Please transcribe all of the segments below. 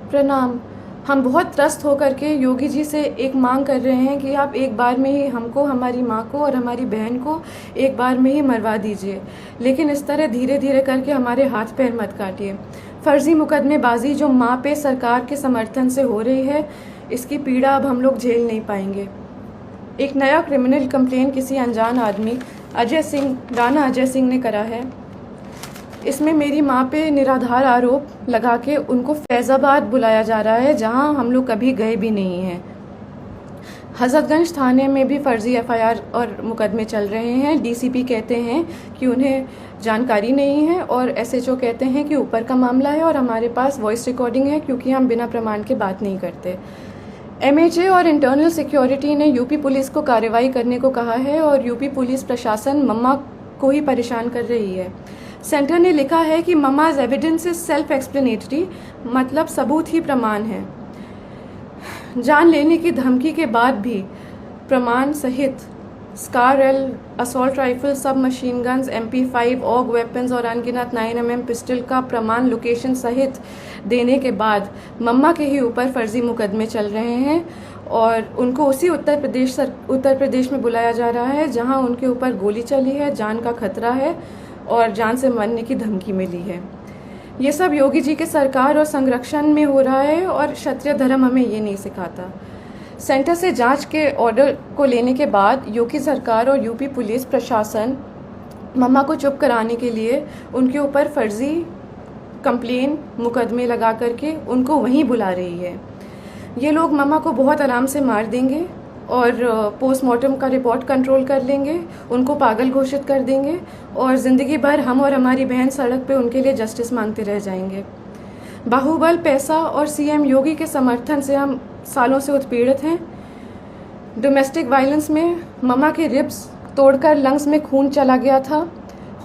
प्रणाम। हम बहुत त्रस्त होकर के योगी जी से एक मांग कर रहे हैं कि आप एक बार में ही हमको, हमारी माँ को और हमारी बहन को एक बार में ही मरवा दीजिए, लेकिन इस तरह धीरे धीरे करके हमारे हाथ पैर मत काटिए। फर्जी मुकदमेबाजी जो माँ पे सरकार के समर्थन से हो रही है, इसकी पीड़ा अब हम लोग झेल नहीं पाएंगे। एक नया क्रिमिनल कंप्लेन किसी अनजान आदमी राणा अजय सिंह ने करा है। इसमें मेरी माँ पे निराधार आरोप लगा के उनको फैज़ाबाद बुलाया जा रहा है, जहां हम लोग कभी गए भी नहीं हैं। हज़रतगंज थाने में भी फर्जी एफआईआर और मुकदमे चल रहे हैं। डीसीपी कहते हैं कि उन्हें जानकारी नहीं है और एसएचओ कहते हैं कि ऊपर का मामला है और हमारे पास वॉइस रिकॉर्डिंग है, क्योंकि हम बिना प्रमाण के बात नहीं करते। एमएचए और इंटरनल सिक्योरिटी ने यूपी पुलिस को कार्रवाई करने को कहा है और यूपी पुलिस प्रशासन मम्मा को ही परेशान कर रही है। सेंटर ने लिखा है कि mamma's evidence is self explanatory, मतलब सबूत ही प्रमाण है। जान लेने की धमकी के बाद भी प्रमाण सहित SCAR L, assault rifle, submachine guns, MP5, AUG weapons और अनगिनत 9mm पिस्टल का प्रमाण लोकेशन सहित देने के बाद मम्मा के ही ऊपर फर्जी मुकदमे चल रहे हैं और उनको उसी उत्तर प्रदेश में बुलाया जा रहा है, जहां उनके ऊपर गोली चली है, जान का खतरा है और जान से मरने की धमकी मिली है। ये सब योगी जी के सरकार और संरक्षण में हो रहा है और क्षत्रिय धर्म हमें ये नहीं सिखाता। सेंटर से जांच के ऑर्डर को लेने के बाद योगी सरकार और यूपी पुलिस प्रशासन मम्मा को चुप कराने के लिए उनके ऊपर फर्जी कंप्लेन मुकदमे लगा करके उनको वहीं बुला रही है। ये लोग मम्मा को बहुत आराम से मार देंगे और पोस्टमार्टम का रिपोर्ट कंट्रोल कर लेंगे, उनको पागल घोषित कर देंगे और ज़िंदगी भर हम और हमारी बहन सड़क पे उनके लिए जस्टिस मांगते रह जाएंगे। बाहुबल, पैसा और सीएम योगी के समर्थन से हम सालों से उत्पीड़ित हैं। डोमेस्टिक वायलेंस में मम्मा के रिब्स तोड़कर लंग्स में खून चला गया था।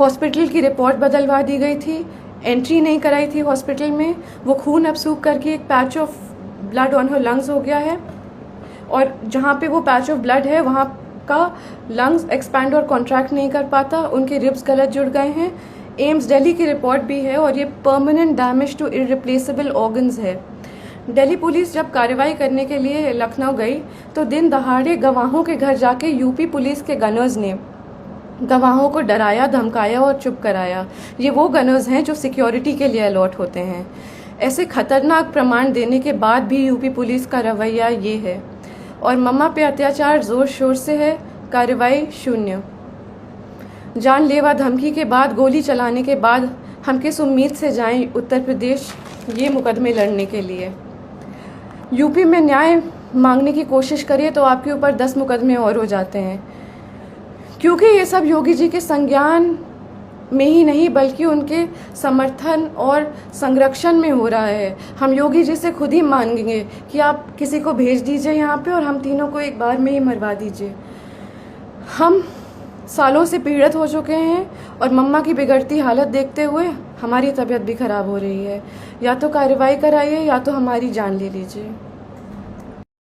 हॉस्पिटल की रिपोर्ट बदलवा दी गई थी, एंट्री नहीं कराई थी हॉस्पिटल में। वो खून अब सूख करके एक patch of blood on her lungs हो गया है और जहाँ पे वो पैच ऑफ ब्लड है वहाँ का लंग्स एक्सपैंड और कॉन्ट्रैक्ट नहीं कर पाता, उनके रिब्स गलत जुड़ गए हैं। एम्स दिल्ली की रिपोर्ट भी है और ये permanent damage to irreplaceable organs है। दिल्ली पुलिस जब कार्रवाई करने के लिए लखनऊ गई तो दिन दहाड़े गवाहों के घर जाके यूपी पुलिस के गनर्स ने गवाहों को डराया, धमकाया और चुप कराया। ये वो गनर्स हैं जो सिक्योरिटी के लिए अलॉट होते हैं। ऐसे खतरनाक प्रमाण देने के बाद भी यूपी पुलिस का रवैया ये है और मम्मा पे अत्याचार जोर शोर से है, कार्रवाई शून्य। जानलेवा धमकी के बाद, गोली चलाने के बाद हम किस उम्मीद से जाएं उत्तर प्रदेश ये मुकदमे लड़ने के लिए। यूपी में न्याय मांगने की कोशिश करिए तो आपके ऊपर 10 मुकदमे और हो जाते हैं, क्योंकि ये सब योगी जी के संज्ञान में ही नहीं बल्कि उनके समर्थन और संरक्षण में हो रहा है। हम योगी जी से खुद ही मांगेंगे कि आप किसी को भेज दीजिए यहाँ पे और हम तीनों को एक बार में ही मरवा दीजिए। हम सालों से पीड़ित हो चुके हैं और मम्मा की बिगड़ती हालत देखते हुए हमारी तबीयत भी खराब हो रही है। या तो कार्रवाई कराइए या तो हमारी जान ले लीजिए।